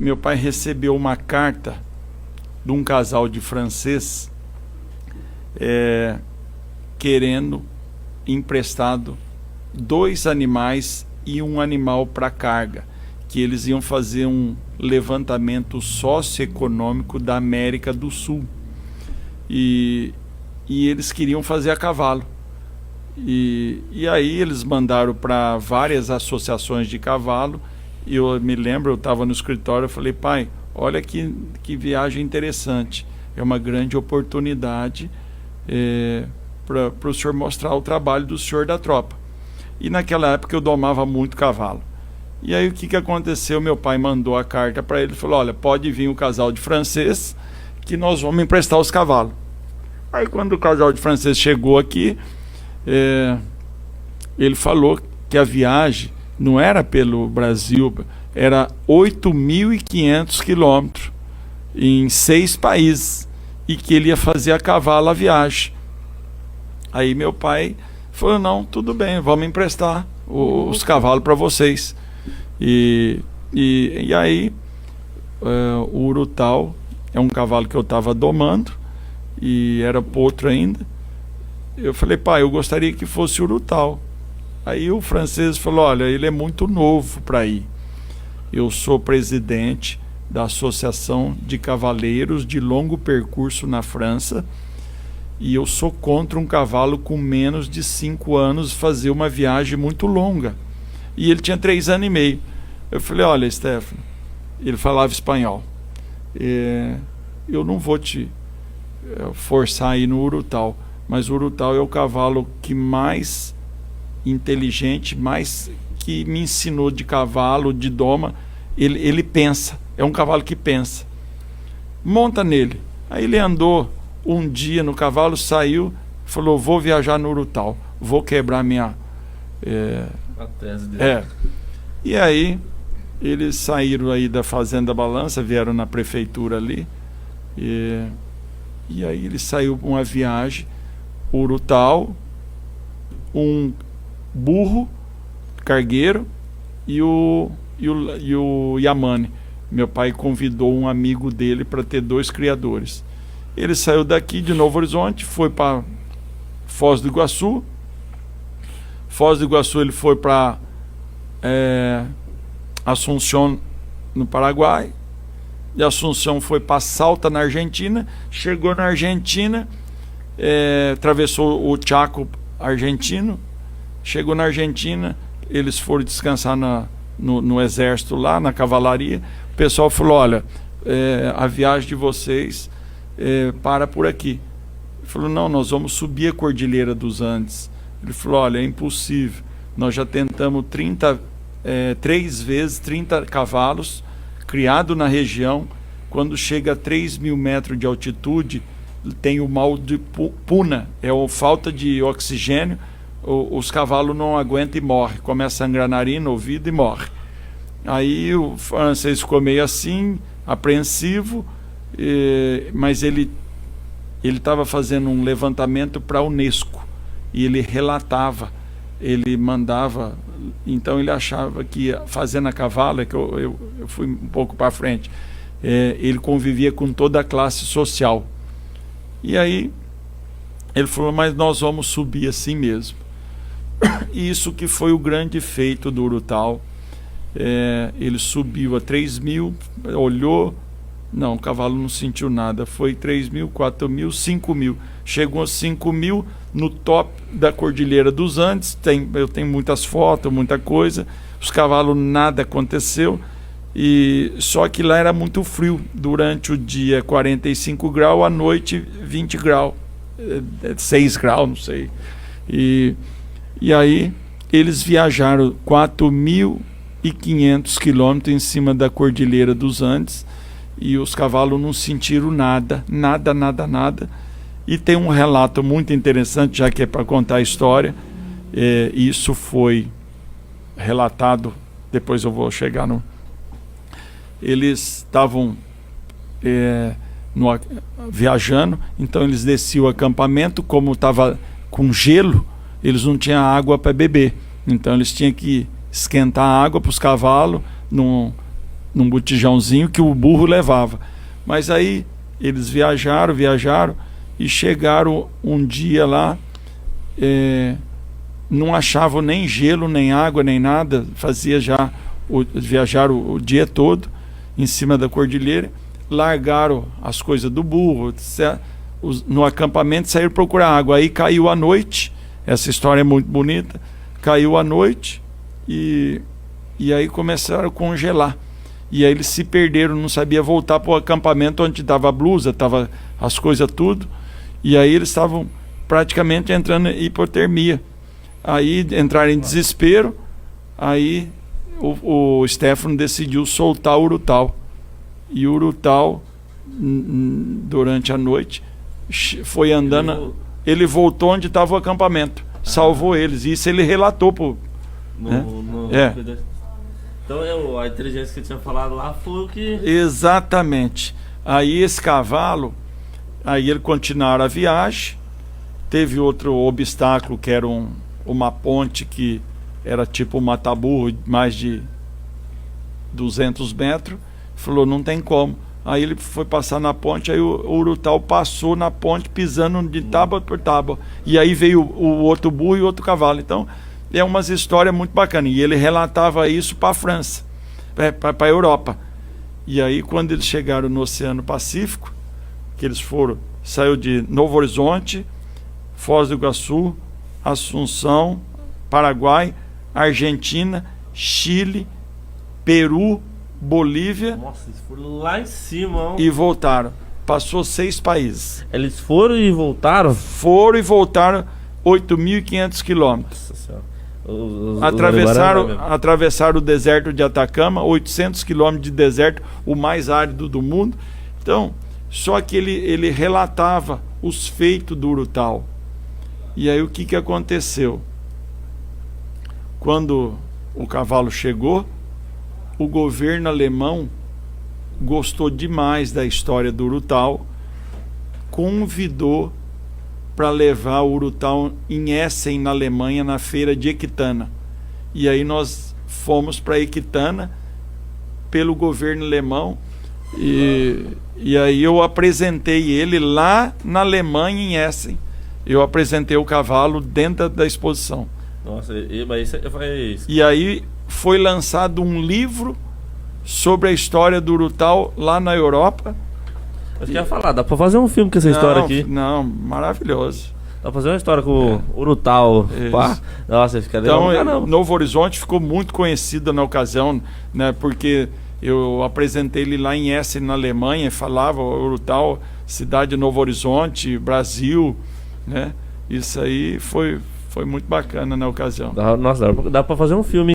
meu pai recebeu uma carta de um casal de francês querendo emprestado 2 animais e um animal para carga, que eles iam fazer um levantamento socioeconômico da América do Sul, e eles queriam fazer a cavalo, e aí eles mandaram para várias associações de cavalo. E eu me lembro, eu estava no escritório, eu falei: pai, olha que viagem interessante, é uma grande oportunidade para o senhor mostrar o trabalho do senhor da tropa. E naquela época eu domava muito cavalo. E aí o que aconteceu? Meu pai mandou a carta para ele, falou: olha, pode vir o casal de francês que nós vamos emprestar os cavalos. Aí quando o casal de francês chegou aqui, ele falou que a viagem não era pelo Brasil, era 8.500 quilômetros em 6 países, e que ele ia fazer a cavalo a viagem. Aí meu pai falou: não, tudo bem, vamos emprestar os cavalos para vocês. E aí o Urutau é um cavalo que eu estava domando, e era potro ainda. Eu falei: pai, eu gostaria que fosse Urutau. Aí o francês falou: olha, ele é muito novo para ir. Eu sou presidente da Associação de Cavaleiros de Longo Percurso na França, e eu sou contra um cavalo com menos de 5 anos fazer uma viagem muito longa. E ele tinha 3 anos e meio. Eu falei: olha, Stefano, ele falava espanhol, eu não vou te forçar a ir no Urutau, mas o Urutau é o cavalo que mais inteligente, mais que me ensinou de cavalo, de doma. Ele pensa, é um cavalo que pensa. Monta nele. Aí ele andou um dia no cavalo, saiu, falou: vou viajar no Urutau, vou quebrar minha a tese dele. E aí eles saíram aí da Fazenda Balança, vieram na prefeitura ali, e aí ele saiu para uma viagem, Urutau, um burro cargueiro e o Yamane. Meu pai convidou um amigo dele para ter 2 criadores. Ele saiu daqui de Novo Horizonte, foi para Foz do Iguaçu. Foz do Iguaçu ele foi para Assunção, no Paraguai. De Assunção foi para Salta, na Argentina. Chegou na Argentina, atravessou o Chaco argentino. Chegou na Argentina, eles foram descansar no exército lá, na cavalaria. O pessoal falou: olha, a viagem de vocês para por aqui. Ele falou: não, nós vamos subir a Cordilheira dos Andes. Ele falou: olha, é impossível, nós já tentamos 3 vezes 30 cavalos, criado na região. Quando chega a 3.000 metros de altitude, tem o mal de puna, falta de oxigênio. Os cavalos não aguentam e morrem, começa a sangrar narina, ouvido e morre. Aí o francês ficou meio assim, apreensivo, mas ele estava fazendo um levantamento para a Unesco, e ele relatava, ele mandava. Então ele achava que fazendo a cavalo, que eu fui um pouco para frente, ele convivia com toda a classe social. E aí ele falou: mas nós vamos subir assim mesmo. Isso que foi o grande feito do Urutau. Ele subiu a 3.000, olhou, não, o cavalo não sentiu nada. Foi 3.000, 4.000, 5.000. Chegou a 5.000 no top da Cordilheira dos Andes. Eu tenho muitas fotos, muita coisa. Os cavalos, nada aconteceu. E só que lá era muito frio. Durante o dia 45 graus, à noite 20 graus, 6 graus, não sei. E aí eles viajaram 4.500 quilômetros em cima da Cordilheira dos Andes, e os cavalos não sentiram nada. E tem um relato muito interessante, já que é para contar a história. Isso foi relatado, depois eu vou chegar no... Eles estavam viajando, então eles desciam o acampamento. Como estava com gelo, eles não tinham água para beber, então eles tinham que esquentar a água para os cavalos num botijãozinho que o burro levava. Mas aí eles viajaram e chegaram um dia lá, não achavam nem gelo, nem água, nem nada, viajaram o dia todo em cima da cordilheira, largaram as coisas do burro no acampamento e saíram procurar água. Aí caiu a noite, essa história é muito bonita, caiu a noite e aí começaram a congelar. E aí eles se perderam, não sabia voltar para o acampamento onde estava a blusa, estava as coisas tudo. E aí eles estavam praticamente entrando em hipotermia. Aí entraram em desespero, aí o Stefano decidiu soltar o Urutau. E o Urutau, durante a noite, foi andando, ele voltou onde estava o acampamento, salvou eles. Isso ele relatou pro... Então a inteligência que tinha falado lá foi o que... Exatamente. Aí esse cavalo, aí ele continuaram a viagem, teve outro obstáculo que era uma ponte que era tipo um mataburro, mais de 200 metros, falou, não tem como. Aí ele foi passar na ponte, aí o Urutau passou na ponte, pisando de tábua por tábua. E aí veio o outro burro e o outro cavalo. Então, é umas histórias muito bacanas. E ele relatava isso para a França, para a Europa. E aí, quando eles chegaram no Oceano Pacífico, que eles saiu de Novo Horizonte, Foz do Iguaçu, Assunção, Paraguai, Argentina, Chile, Peru, Bolívia. Nossa, eles foram lá em cima. E voltaram. Passou 6 países. Eles foram e voltaram? Foram e voltaram 8.500 quilômetros. Nossa Senhora. Atravessaram o deserto de Atacama, 800 quilômetros de deserto, o mais árido do mundo. Então, só que ele relatava os feitos do Urutau. E aí o que aconteceu? Quando o cavalo chegou, o governo alemão gostou demais da história do Urutau, convidou para levar o Urutau em Essen, na Alemanha, na feira de Equitana. E aí nós fomos para Equitana pelo governo alemão e aí eu apresentei ele lá na Alemanha, em Essen. Eu apresentei o cavalo dentro da exposição. Nossa, mas isso. E aí foi lançado um livro sobre a história do Urutau lá na Europa. Eu queria falar, dá pra fazer um filme com essa história aqui. Não, maravilhoso. Dá pra fazer uma história com o Urutau. Pá. Nossa, fica então, Novo Horizonte ficou muito conhecido na ocasião, né? Porque eu apresentei ele lá em Essen, na Alemanha, e falava Urutau, cidade de Novo Horizonte, Brasil, né? Isso aí foi muito bacana na ocasião. Nossa, dá pra fazer um filme.